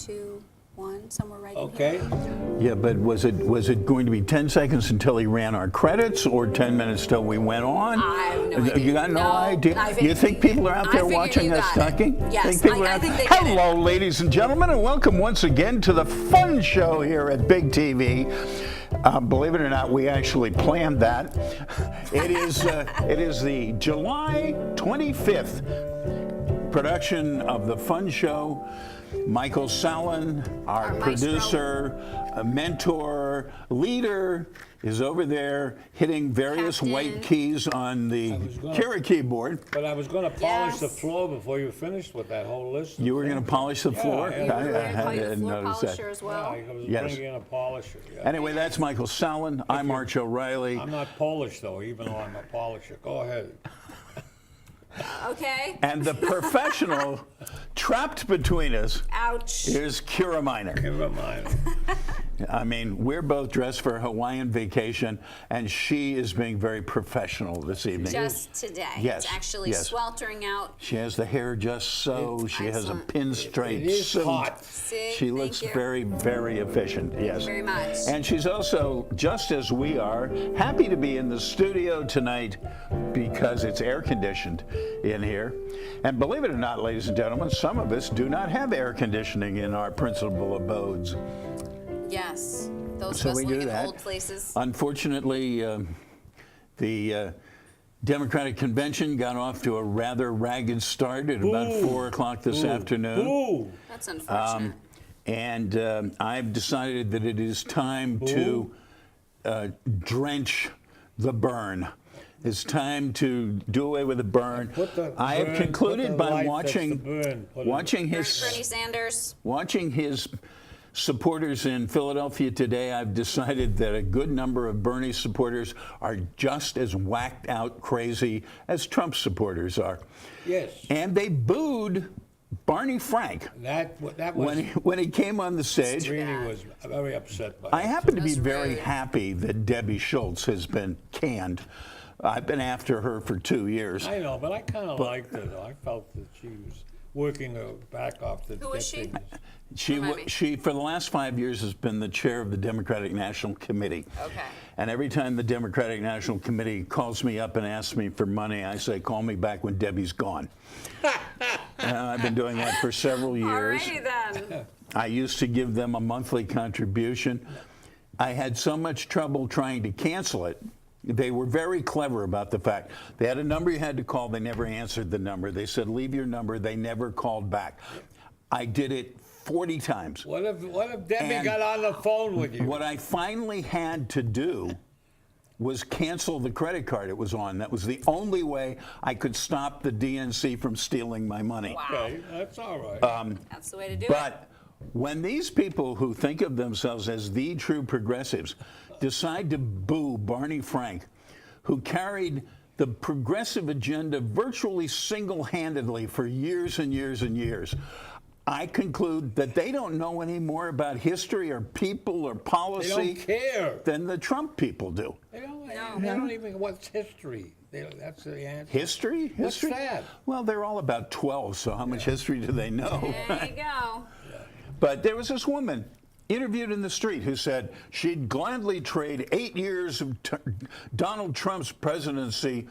2, 1, somewhere right in Okay. here. Yeah, but was it going to be 10 seconds until he ran our credits, or 10 minutes till we went on? I have no idea. You got no idea? I You think people are out there figure watching you us got it. talking? Yes, people are I out- think they get it. Hello, ladies and gentlemen, and welcome once again to the fun show here at Big TV. Believe it or not, we actually planned that. It is the July 25th production of the fun show. Michael Sallin, our producer, mentor, leader, is over there hitting various Captain. white keys on the Kira keyboard. But I was going to polish the Yes. floor before you finished with that whole list. You were going to polish the floor? yeah. We were going to call you the didn't floor notice polisher that. as Yeah, well. I was Yes. bringing in a polisher. Yeah. Anyway, that's Michael Sallin. I'm Arch O'Reilly. I'm not Polish, though, even though I'm a polisher. Go ahead. Okay. And the professional trapped between us Ouch. is Kira Miner. Never mind. I mean, we're both dressed for a Hawaiian vacation, and she is being very professional this evening. Just today. Yes, It's actually yes. sweltering out. She has the hair just so. She has a Excellent. pinstripe It is suit. hot. See, She thank looks you. very, very efficient. Yes. Very much. And she's also, just as we are, happy to be in the studio tonight because it's air conditioned in here. And believe it or not, ladies and gentlemen, some of us do not have air conditioning in our principal abodes. Yes. Those So of us we do living in that. old places. Unfortunately, the Democratic convention got off to a rather ragged start at about 4 o'clock this afternoon. Ooh. That's unfortunate. And I've decided that it is time to drench the burn. It's time to do away with the burn. Put the I have burn- concluded put the by light that's watching the burn. Put it- watching Bernie his Sanders. watching his supporters in Philadelphia today. I've decided that a good number of Bernie supporters are just as whacked out crazy as Trump supporters are. Yes. And they booed Barney Frank That was when he came on the stage. really was very upset by I it. happen to be That's very rude. happy that Debbie Schultz has been canned. I've been after her for 2 years. I know, but I kind of liked her, though. I felt that she was working her back off the Who is she? deputies. She, me. she, for the last 5 years, has been the chair of the Democratic National Committee. Okay. And every time the Democratic National Committee calls me up and asks me for money, I say, call me back when Debbie's gone. I've been doing that for several years. Alrighty then. I used to give them a monthly contribution. I had so much trouble trying to cancel it. They were very clever about the fact they had a number you had to call. They never answered the number. They said, leave your number. They never called back. I did it 40 times. What if Debbie And got on the phone with you? What I finally had to do was cancel the credit card it was on. That was the only way I could stop the DNC from stealing my money. Wow. Okay, that's all right. That's the way to do it. But when these people who think of themselves as the true progressives decide to boo Barney Frank, who carried the progressive agenda virtually single-handedly for years and years and years, I conclude that they don't know any more about history or people or They policy don't care. than the Trump people do. They don't, No. they don't even what's history. That's the answer. History? What's History? that? Well, they're all about 12, so how much history do they know? There you go. But there was this woman interviewed in the street who said she'd gladly trade 8 years of Donald Trump's presidency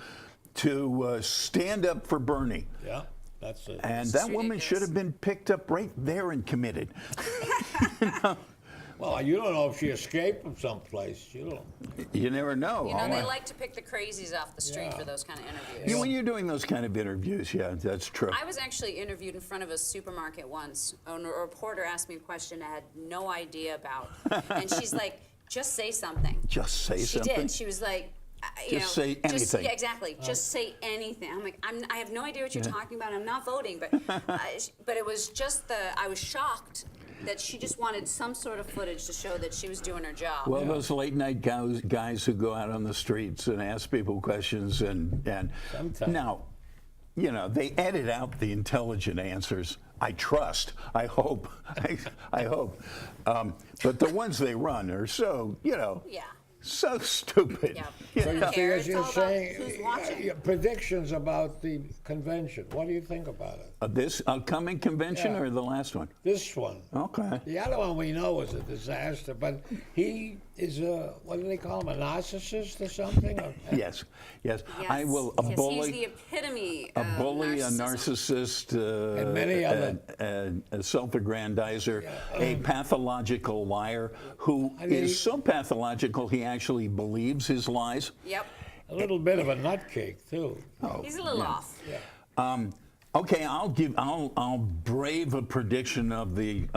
to stand up for Bernie. Yeah, that's it. And This that is woman ridiculous. should have been picked up right there and committed. Well, you don't know if she escaped from someplace. You don't. You never know. You know, they like to pick the crazies off the street Yeah. for those kind of interviews. When you're doing those kind of interviews, yeah, that's true. I was actually interviewed in front of a supermarket once. A reporter asked me a question I had no idea about. And she's like, just say something. Just say She something. did. She was like, Just say anything. Yeah, exactly. Just say anything. I'm like, I have no idea what you're talking about. I'm not voting, but it was just I was shocked that she just wanted some sort of footage to show that she was doing her job. Well, those late night guys who go out on the streets and ask people questions and Sometimes. now, you know, they edit out the intelligent answers. I trust. I hope. I hope. But the ones they run are so, you know. Yeah. So stupid. Yeah. You So know? you care. As It's you're all about saying, who's watching. predictions about the convention. What do you think about it? This upcoming convention Yeah. or the last one? This one. Okay. The other one we know is a disaster, but he is a, what do they call him, a narcissist or something? Or- Yes, yes. Yes. I will. A Yes, bully. He's the epitome A of bully, a narcissism. narcissist, And many other- a self-aggrandizer, a pathological liar who I mean, is so pathological he actually believes his lies. Yep. A little bit of a nutcake, too. He's a little off. Okay, I'll brave a prediction of the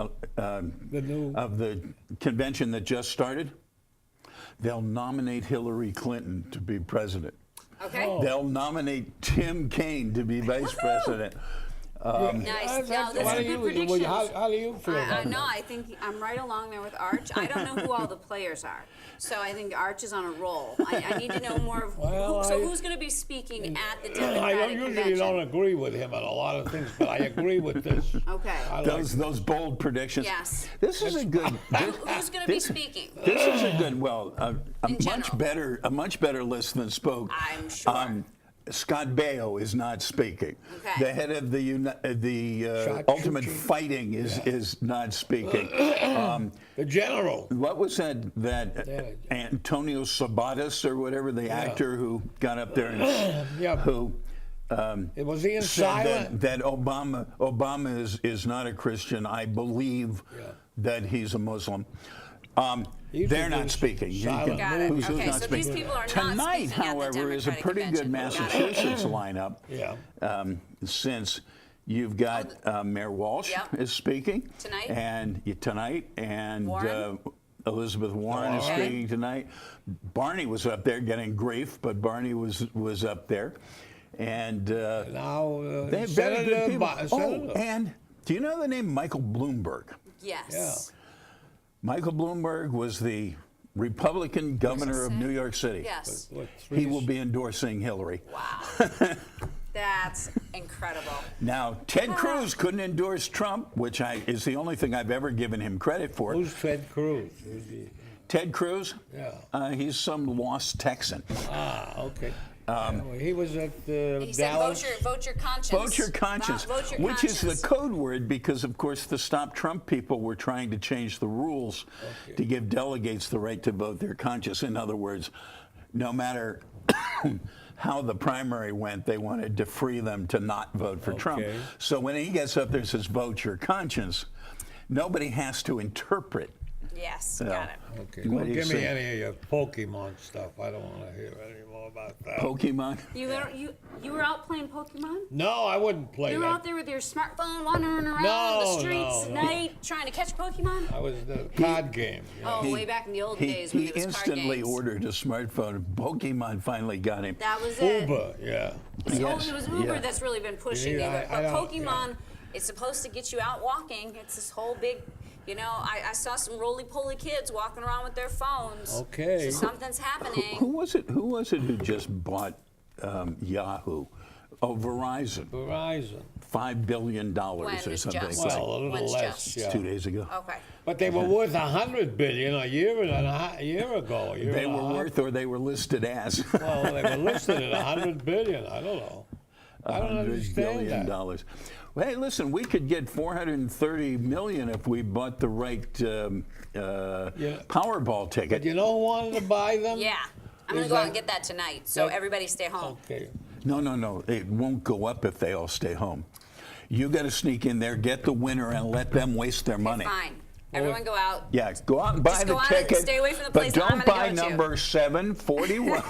convention that just started. They'll nominate Hillary Clinton to be president. Okay. Oh. They'll nominate Tim Kaine to be vice president. Nice. No, that's How a do you- good prediction. how do you feel I about know. that? I think I'm right along there with Arch. I don't know who all the players are, so I think Arch is on a roll. I need to know more of Well, who's going to be speaking at the I Democratic usually convention. don't agree with him on a lot of things, but I agree with this. Okay. I like Those bold predictions. Yes. This is a good. Who's going to be speaking? This is a good. Well, a In general. much better list than spoke. I'm sure. Scott Baio is not speaking. Okay. The head of the Shot Ultimate shooting. Fighting is not speaking. the general. What was that Yeah. Antonio Sabatis or whatever, the actor who got up there and Yeah. who Was he in said silent? that Obama is not a Christian. I believe that he's a Muslim. He They're should not be speaking. silent. Got it. Who's Okay, not so these speaking? people are not Tonight, speaking at the however, is a Democratic pretty good convention. Got it. Massachusetts lineup. Yeah. Since you've got Mayor Walsh Yep. is speaking Tonight. and Warren. Elizabeth Warren is Okay. speaking tonight. Barney was up there getting grief, but Barney was up there, and Now, they have very good people. Oh, Senator. and do you know the name Michael Bloomberg? Yes. Michael Bloomberg was the Republican governor of New York City. Yes. What, He will be endorsing Hillary. Wow. That's incredible. Now, Ted Cruz couldn't endorse Trump, which is the only thing I've ever given him credit for. Who's Ted Cruz? Who's he? Ted Cruz? Yeah. He's some lost Texan. Okay. Well, he was at He said, Dallas. vote your conscience. Vote your conscience, Vote your which is conscience. the code word because, of course, the Stop Trump people were trying to change the rules to give delegates the right to vote their conscience. In other words, no matter how the primary went, they wanted to free them to not vote for Trump. Okay. So when he gets up there and says, vote your conscience, nobody has to interpret. Yes, Yeah. got it. Okay. What Don't do you give me say? any of your Pokemon stuff. I don't want to hear any more about that. Pokemon? You were out playing Pokemon? No, I wouldn't play You were that. out there with your smartphone wandering around No, the streets no, at no. night trying to catch Pokemon? I was the card game. You know. Oh, way back in the old days when He it was card instantly games. ordered a smartphone. Pokemon finally got him. That was it. Uber, yeah. It Yes, was Uber yeah. that's really been pushing Yeah, me. But I don't- Pokemon, it's supposed to get you out walking. It's this whole big, I saw some roly-poly kids walking around with their phones. Okay. So something's happening. Who was it? Who was it who just bought Yahoo? Oh, Verizon. Verizon. $5 billion or When is something. just? like Well, a little When's less, just? yeah. 2 days ago. Okay. But they were worth $100 billion a year ago. A year They and a were half. worth, or they were listed as. Well, they were listed at $100 billion. I don't know. I don't $100 understand billion. that. Well, hey, listen, we could get $430 million if we bought the right Powerball ticket. But you know who wanted to buy them? Yeah. I'm going Is to go out that- and get that tonight. So that- everybody stay home. Okay. No. It won't go up if they all stay home. You got to sneak in there, get the winner, and let them waste their money. Fine. Everyone go out. Yeah, go out and buy Just the go out and ticket. stay away from the but place that I'm don't gonna buy go to. number 741.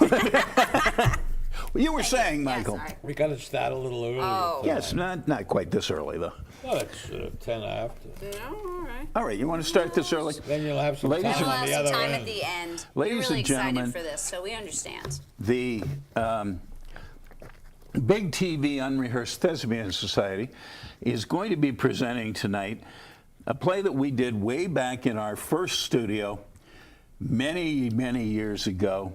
You were saying, Michael. Yeah, sorry. We got to start a little early. Oh. Yes, not quite this early though. Well, it's 10 after. No, all right. All right, you want to start this early? Then you'll have some Ladies time We'll on have the some other time end. at the end. Ladies We're really and gentlemen. excited for this, so we understand. The Big TV Unrehearsed Thespian Society is going to be presenting tonight a play that we did way back in our first studio many, many years ago.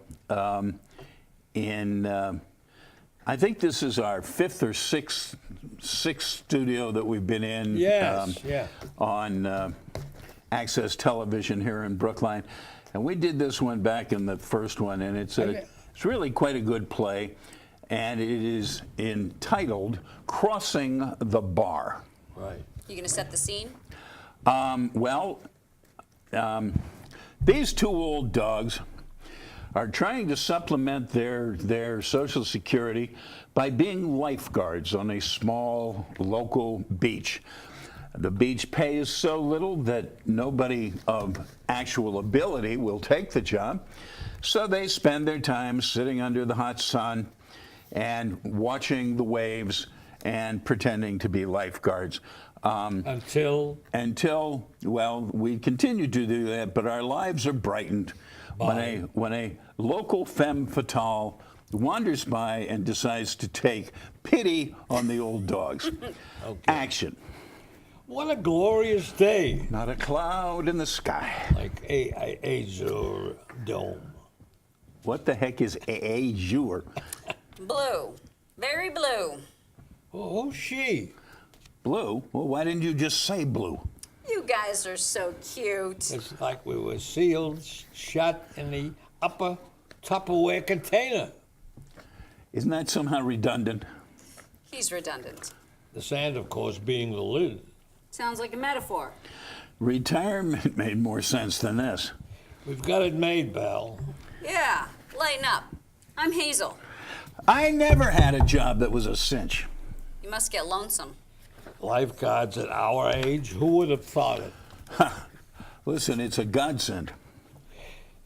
I think this is our fifth or sixth studio that we've been in. Yes, yeah. On Access Television here in Brookline. And we did this one back in the first one, and it's really quite a good play, and it is entitled Crossing the Bar. Right. You gonna set the scene? These two old dogs are trying to supplement their Social Security by being lifeguards on a small local beach. The beach pays so little that nobody of actual ability will take the job, so they spend their time sitting under the hot sun and watching the waves and pretending to be lifeguards. Until, well, we continue to do that, but our lives are brightened when a local femme fatale wanders by and decides to take pity on the old dogs. Okay. Action. What a glorious day. Not a cloud in the sky. Like azure dome. What the heck is azure? Blue. Very blue. Oh, who's she? Blue? Well, why didn't you just say blue? You guys are so cute. It's like we were sealed, shut in the upper Tupperware container. Isn't that somehow redundant? He's redundant. The sand, of course, being the lid. Sounds like a metaphor. Retirement made more sense than this. We've got it made, Val. Yeah, lighten up. I'm Hazel. I never had a job that was a cinch. You must get lonesome. Lifeguards at our age, who would have thought it? Listen, it's a godsend.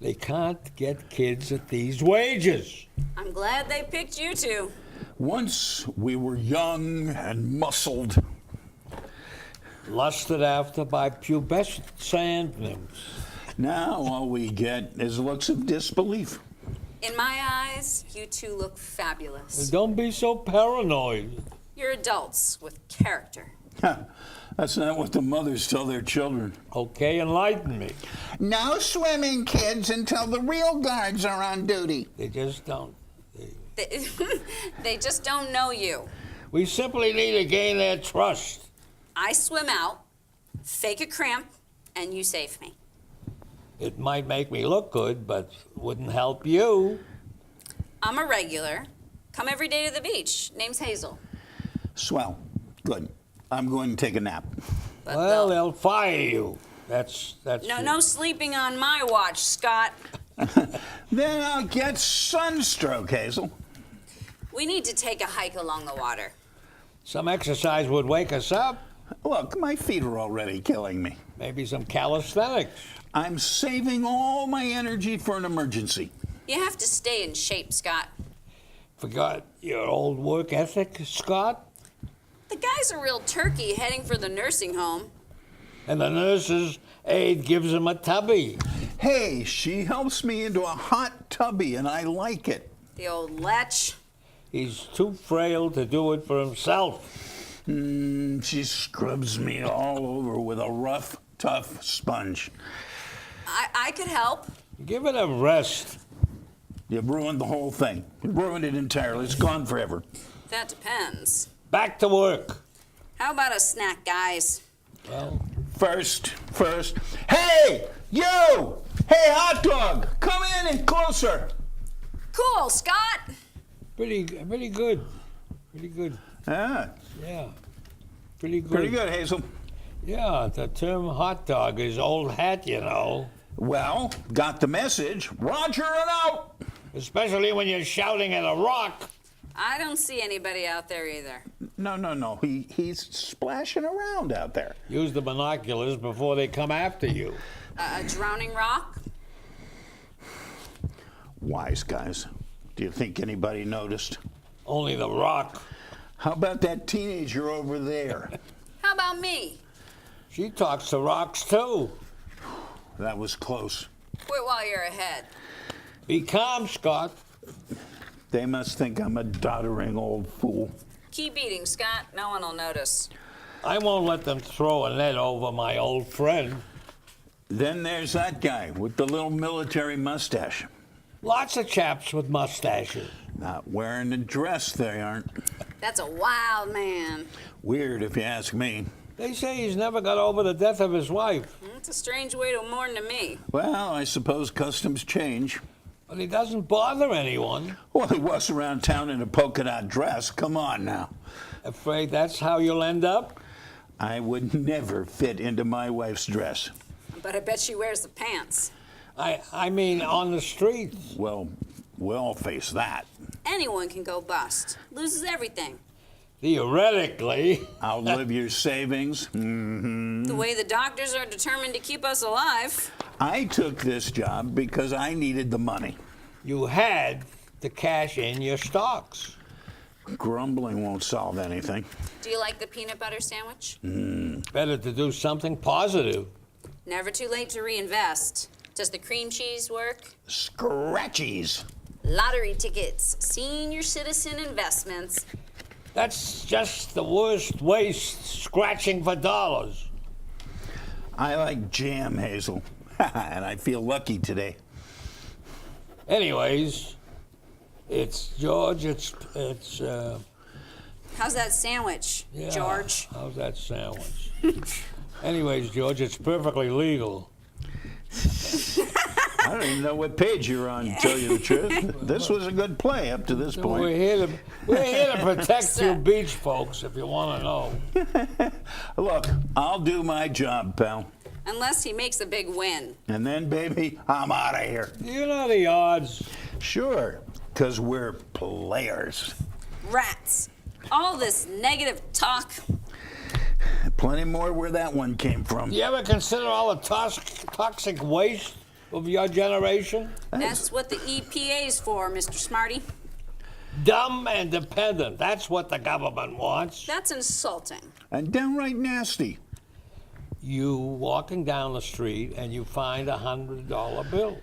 They can't get kids at these wages. I'm glad they picked you two. Once we were young and muscled. Lusted after by pubescent sand nymphs. Now all we get is looks of disbelief. In my eyes, you two look fabulous. Don't be so paranoid. You're adults with character. That's not what the mothers tell their children. Okay, enlighten me. No swimming, kids, until the real guards are on duty. They just don't. They just don't know you. We simply need to gain their trust. I swim out, fake a cramp, and you save me. It might make me look good, but wouldn't help you. I'm a regular. Come every day to the beach. Name's Hazel. Swell. Good. I'm going to take a nap. But Well, they'll fire you. That's no sleeping on my watch, Scott. Then I'll get sunstroke, Hazel. We need to take a hike along the water. Some exercise would wake us up. Look, my feet are already killing me. Maybe some calisthenics. I'm saving all my energy for an emergency. You have to stay in shape, Scott. Forgot your old work ethic, Scott? The guy's a real turkey heading for the nursing home. And the nurse's aide gives him a tubby. Hey, she helps me into a hot tubby, and I like it. The old lech. He's too frail to do it for himself. She scrubs me all over with a rough, tough sponge. I could help. Give it a rest. You've ruined the whole thing. You've ruined it entirely. It's gone forever. That depends. Back to work. How about a snack, guys? Well, First. Hey, you! Hey, hot dog! Come in and closer. Cool, Scott. pretty good. Pretty good. Ah, Yeah. Pretty good. pretty good, Hazel. Yeah, the term hot dog is old hat, you know. Well, got the message. Roger and out. Especially when you're shouting at a rock. I don't see anybody out there either. No. He's splashing around out there. Use the binoculars before they come after you. A drowning rock? Wise guys. Do you think anybody noticed? Only the rock. How about that teenager over there? How about me? She talks to rocks too. That was close. Quit while you're ahead. Be calm, Scott. They must think I'm a doddering old fool. Keep eating, Scott. No one will notice. I won't let them throw a net over my old friend. Then there's that guy with the little military mustache. Lots of chaps with mustaches. Not wearing a dress, they aren't. That's a wild man. Weird, if you ask me. They say he's never got over the death of his wife. It's a strange way to mourn to me. Well, I suppose customs change. But he doesn't bother anyone. Well, he walks around town in a polka dot dress. Come on now. Afraid that's how you'll end up? I would never fit into my wife's dress. But I bet she wears the pants. I mean, on the streets. Well, we all face that. Anyone can go bust. Loses everything. Theoretically. Outlive your savings. The way the doctors are determined to keep us alive. I took this job because I needed the money. You had to cash in your stocks. Grumbling won't solve anything. Do you like the peanut butter sandwich? Better to do something positive. Never too late to reinvest. Does the cream cheese work? Scratchies. Lottery tickets, senior citizen investments. That's just the worst waste, scratching for dollars. I like jam, Hazel. And I feel lucky today. Anyways, it's George, it's How's that sandwich, yeah, George? How's that sandwich? Anyways, George, it's perfectly legal. I don't even know what page you're on, to tell you the truth. This was a good play up to this We're point. here to protect you beach folks, if you want to know. Look, I'll do my job, pal. Unless he makes a big win. And then, baby, I'm out of here. You know the odds. Sure, because we're players. Rats. All this negative talk. Plenty more where that one came from. You ever consider all the toxic waste of your generation? That's what the EPA is for, Mr. Smarty. Dumb and dependent. That's what the government wants. That's insulting. And downright nasty. You walking down the street and you find a $100 bill.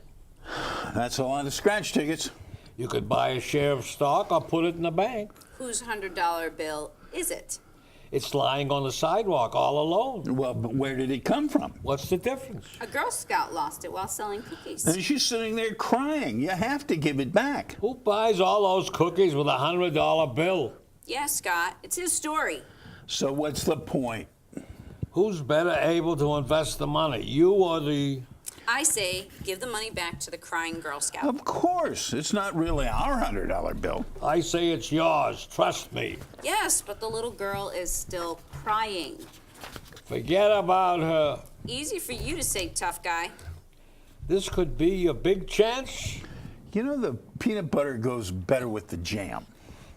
That's a lot of scratch tickets. You could buy a share of stock or put it in the bank. Whose $100 bill is it? It's lying on the sidewalk all alone. Well, but where did it come from? What's the difference? A Girl Scout lost it while selling cookies. And she's sitting there crying. You have to give it back. Who buys all those cookies with a $100 bill? Yeah, Scott, it's his story. So what's the point? Who's better able to invest the money, you or the... I say, give the money back to the crying Girl Scout. Of course. It's not really our $100 bill. I say it's yours, trust me. Yes, but the little girl is still crying. Forget about her. Easy for you to say, tough guy. This could be your big chance. You know, the peanut butter goes better with the jam.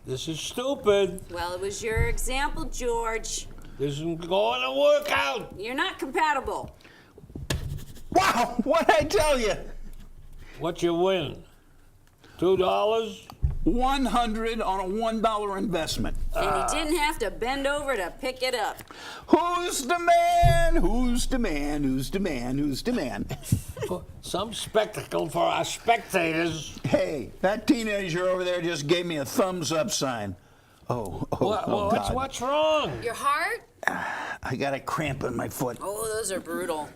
This is stupid. Well, it was your example, George. This isn't going to work out. You're not compatible. Wow, what'd I tell you? What you win? $2? 100 on a $1 investment. And he didn't have to bend over to pick it up. Who's the man? Who's the man? Who's the man? Who's the man? Some spectacle for our spectators. Hey, that teenager over there just gave me a thumbs up sign. Oh, God. What's wrong? Your heart? I got a cramp in my foot. Oh, those are brutal.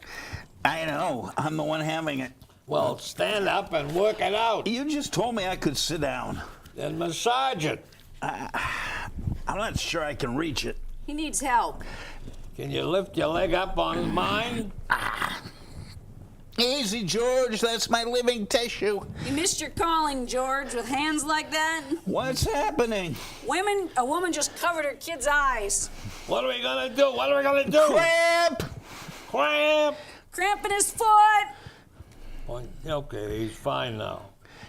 I know. I'm the one having it. Well, stand up and work it out. You just told me I could sit down. Then massage it. I'm not sure I can reach it. He needs help. Can you lift your leg up on mine? Easy, George. That's my living tissue. You missed your calling, George, with hands like that. What's happening? A woman just covered her kid's eyes. What are we gonna do? What are we gonna do? Cramp! Cramp! Cramp in his foot. Well, okay, he's fine now.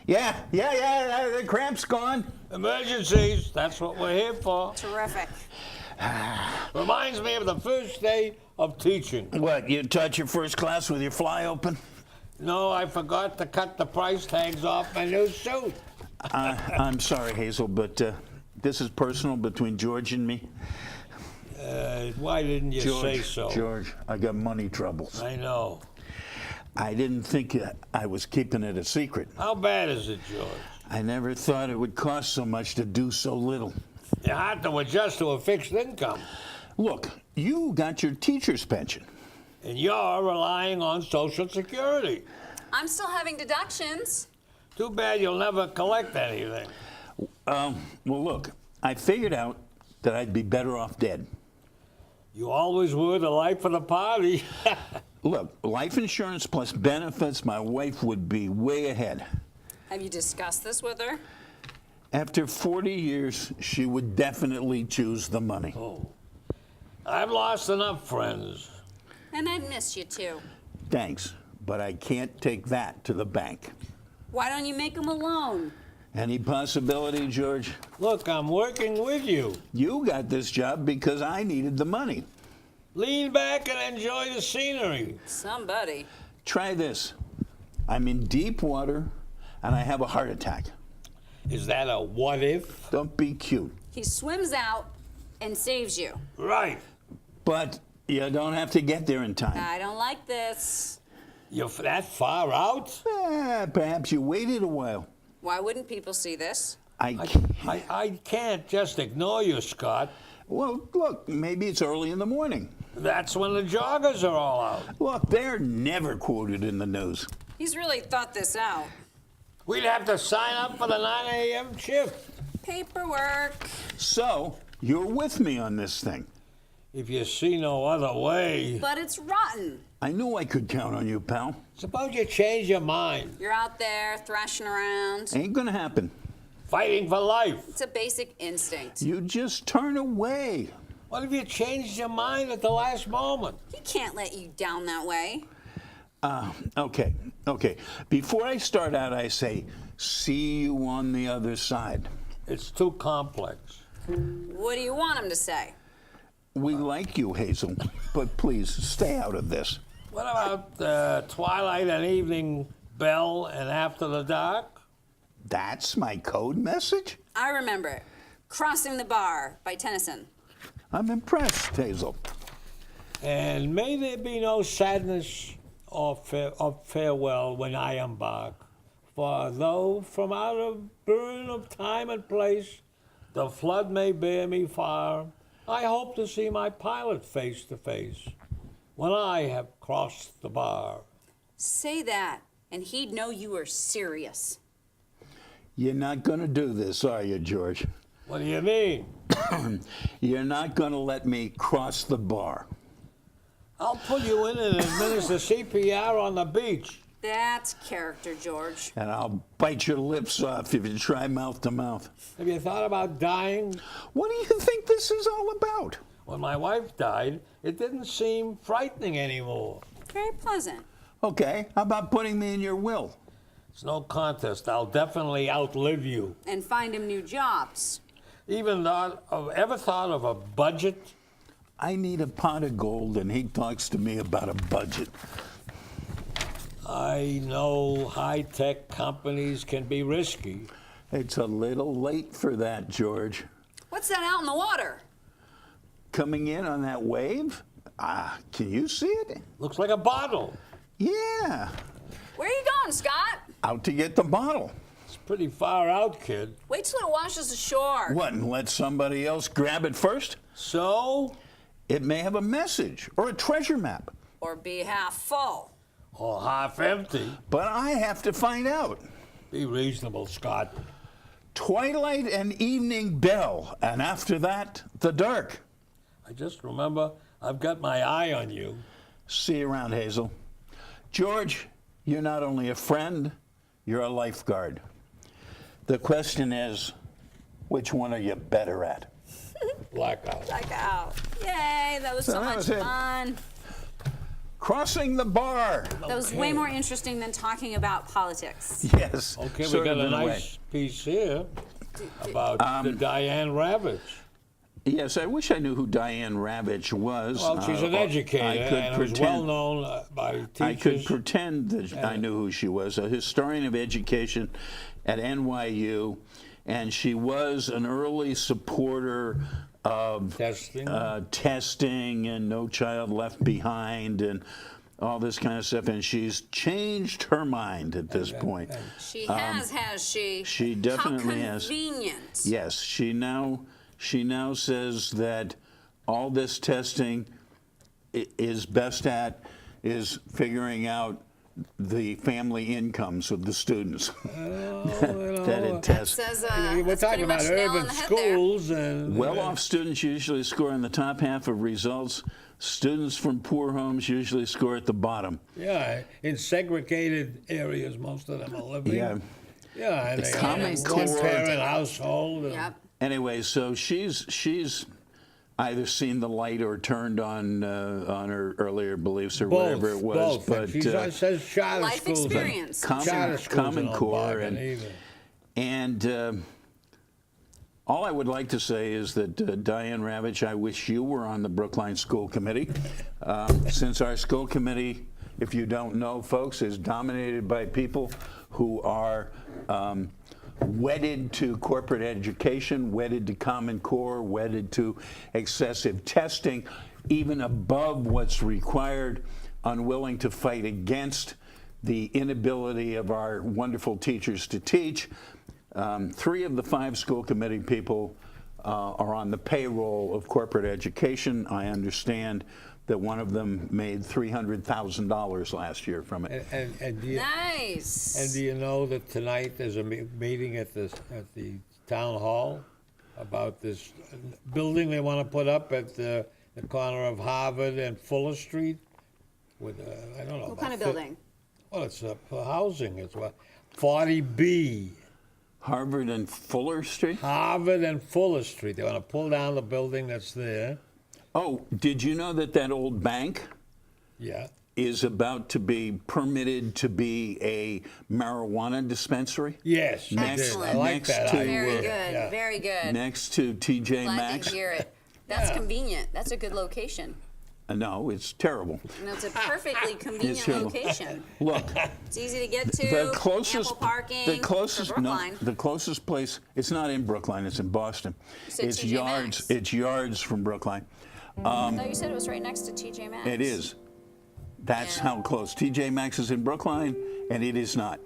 Yeah, the cramp's gone. Emergencies, that's what we're here for. Terrific. Reminds me of the first day of teaching. What, you taught your first class with your fly open? No, I forgot to cut the price tags off my new suit. I'm sorry, Hazel, but this is personal between George and me. Why didn't you say so? George, I got money troubles. I know. I didn't think I was keeping it a secret. How bad is it, George? I never thought it would cost so much to do so little. You have to adjust to a fixed income. Look, you got your teacher's pension. And you're relying on Social Security. I'm still having deductions. Too bad you'll never collect anything. Well, look, I figured out that I'd be better off dead. You always were the life of the party. Look, life insurance plus benefits, my wife would be way ahead. Have you discussed this with her? After 40 years, she would definitely choose the money. Oh, I've lost enough friends. And I've missed you too. Thanks, but I can't take that to the bank. Why don't you make them a loan? Any possibility, George? Look, I'm working with you. You got this job because I needed the money. Lean back and enjoy the scenery. Somebody. Try this. I'm in deep water and I have a heart attack. Is that a what if? Don't be cute. He swims out and saves you. Right. But you don't have to get there in time. I don't like this. You're that far out? Perhaps you waited a while. Why wouldn't people see this? I can't. I can't just ignore you, Scott. Well, look, maybe it's early in the morning. That's when the joggers are all out. Look, they're never quoted in the news. He's really thought this out. We'd have to sign up for the 9 a.m. shift. Paperwork. So, you're with me on this thing. If you see no other way. But it's rotten. I knew I could count on you, pal. Suppose you change your mind. You're out there thrashing around. Ain't gonna happen. Fighting for life. It's a basic instinct. You just turn away. What if you changed your mind at the last moment? He can't let you down that way. Okay. Before I start out, I say, see you on the other side. It's too complex. What do you want him to say? We like you, Hazel, but please stay out of this. What about twilight and evening bell and after the dark? That's my code message? I remember it. Crossing the Bar by Tennyson. I'm impressed, Hazel. And may there be no sadness or farewell when I embark. For though from out of burn of time and place the flood may bear me far, I hope to see my pilot face to face when I have crossed the bar. Say that, and he'd know you were serious. You're not going to do this, are you, George? What do you mean? You're not going to let me cross the bar. I'll pull you in and administer CPR on the beach. That's character, George. And I'll bite your lips off if you try mouth to mouth. Have you thought about dying? What do you think this is all about? When my wife died, it didn't seem frightening anymore. Very pleasant. Okay, how about putting me in your will? It's no contest. I'll definitely outlive you. And find him new jobs. Ever thought of a budget? I need a pot of gold, and he talks to me about a budget. I know high-tech companies can be risky. It's a little late for that, George. What's that out in the water? Coming in on that wave? Can you see it? Looks like a bottle. Yeah, Where are you going, Scott? out to get the bottle. It's pretty far out, kid. Wait till it washes ashore. What, and let somebody else grab it first? So, It may have a message or a treasure map, Or be half full. or half empty. but I have to find out. Be reasonable, Scott. Twilight and evening bell, and after that, the dark. I just remember I've got my eye on you. See you around, Hazel. George, you're not only a friend, you're a lifeguard. The question is, which one are you better at? Blackout. Check out. Yay, that was so that much was it. fun. Crossing the bar. That was way more interesting than talking about politics. Yes. Okay, we sort got of a in way. nice piece here about the Diane Ravitch. Yes, I wish I knew who Diane Ravitch was. Well, she's an educator, and it was well known by teachers. I could pretend that I knew who she was, a historian of education at NYU, and she was an early supporter of testing and No Child Left Behind and all this kind of stuff, and she's changed her mind at this point. She has she? She definitely How has. convenient. Yes, she now says that all this testing is best at is figuring out the family incomes of the students. That That attests. Says, We're that's talking pretty about much nail on urban the head there. schools and Well-off students usually score in the top half of results. Students from poor homes usually score at the bottom. Yeah, in segregated areas, most of them are living. Yeah. Yeah, and The they Common have Core- one-parent household. and- Yep. Anyway, so she's either seen the light or turned on her earlier beliefs or Both, whatever it was. both. But She says charter Life schools. and- experience. Charter schools Common don't Core bother and me either. And all I would like to say is that Diane Ravitch, I wish you were on the Brookline School Committee, since our school committee, if you don't know, folks, is dominated by people who are wedded to corporate education, wedded to Common Core, wedded to excessive testing, even above what's required, unwilling to fight against the inability of our wonderful teachers to teach. 3 of the 5 school committee people are on the payroll of corporate education. I understand that one of them made $300,000 last year from it. And do you, Nice. and do you know that tonight there's a meeting at the town hall about this building they want to put up at the corner of Harvard and Fuller Street? With I don't know. What about kind of 50 building? Well, it's for housing. It's what 40B. Harvard and Fuller Street? Harvard and Fuller Street. They want to pull down the building that's there. Oh, did you know that old bank Yeah. is about to be permitted to be a marijuana dispensary? Yes. I did. Excellent. I like Next that to, idea. Very good. Yeah. Very good. Next to TJ Glad Maxx? to hear it. That's Yeah. convenient. That's a good location. No, it's terrible. And it's a perfectly convenient terrible. location. Look, It's easy to get to. the closest, ample parking. the closest, for no, Brookline. the closest place. It's not in Brookline. It's in Boston. said It's TJ yards. Maxx. It's yards from Brookline. I thought you said it was right next to TJ Maxx. It is. That's Yeah. how close. TJ Maxx is in Brookline, and it is not.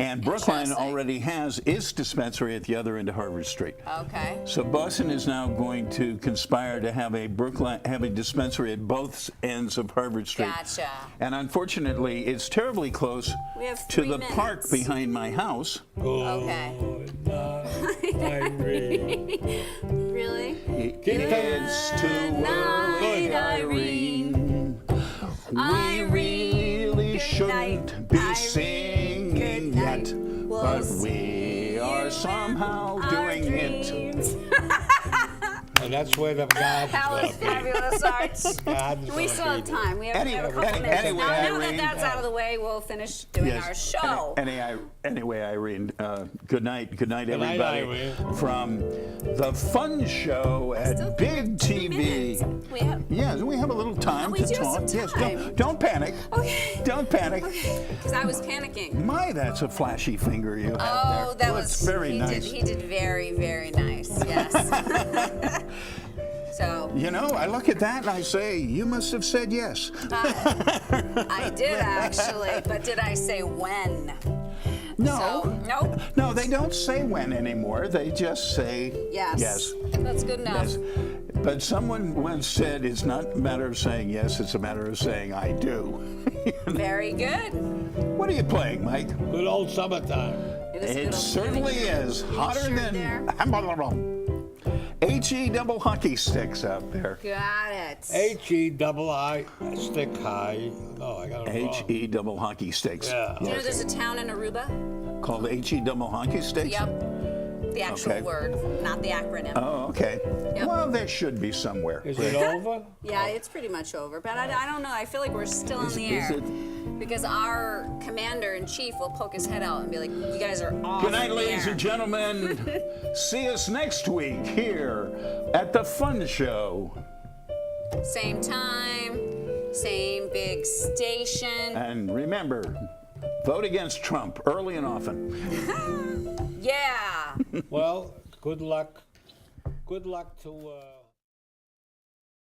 And Brookline Interesting. already has its dispensary at the other end of Harvard Street. Okay. So Boston is now going to conspire to have a dispensary at both ends of Harvard Street. Gotcha. And unfortunately, it's terribly close We have to 3 the park minutes. behind my house. Okay. Good night, Irene. Really? It's too early, Irene. We Irene, really good shouldn't night, be Irene, singing good night. yet, We'll but see we are you somehow in our doing it. dreams. And that's where the garden's That was going to be. fabulous, Art. Garden's We gonna still be have time. We have a couple minutes. anyway, now that Irene, that's out of the way, we'll finish doing our show. Anyway, Irene, good night. Good night, Good night, everybody. Irene. From the Fun Show Still at Big 3 TV. minutes. We have. Yes, we have a little time We to do have talk. some Yes, time. don't panic. Okay. Don't panic. Because I was panicking. My, that's a flashy finger you have Oh, there. that Well, was it's very he nice. He did very, very nice. Yes. So You know, I look at that and I say, you must have said yes. I did actually, but did I say when? No. So, nope. No, they don't say when anymore. They just say Yes. yes. That's good enough. Yes. But someone once said it's not a matter of saying yes, it's a matter of saying I do. Very good. What are you playing, Mike? Good old summertime. It is a good It old certainly feeling. is. Hotter shirt than there. HE double hockey sticks out there. Got it. HE stick high. No, I got it wrong. HE double hockey sticks. Yeah. Do you know there's a town in Aruba? Called HE double hockey sticks? Yep. The actual Okay. word, not the acronym. Oh, okay. Yep. Well, there should be somewhere. Is it over? Yeah, it's pretty much over, but I don't know. I feel like we're still in the Is air. it? Because our commander-in-chief will poke his head out and be like, you guys are off Good night, the ladies air." and gentlemen. See us next week here at the Fun Show. Same time, same big station. And remember, vote against Trump early and often. Yeah. Well, good luck. Good luck to.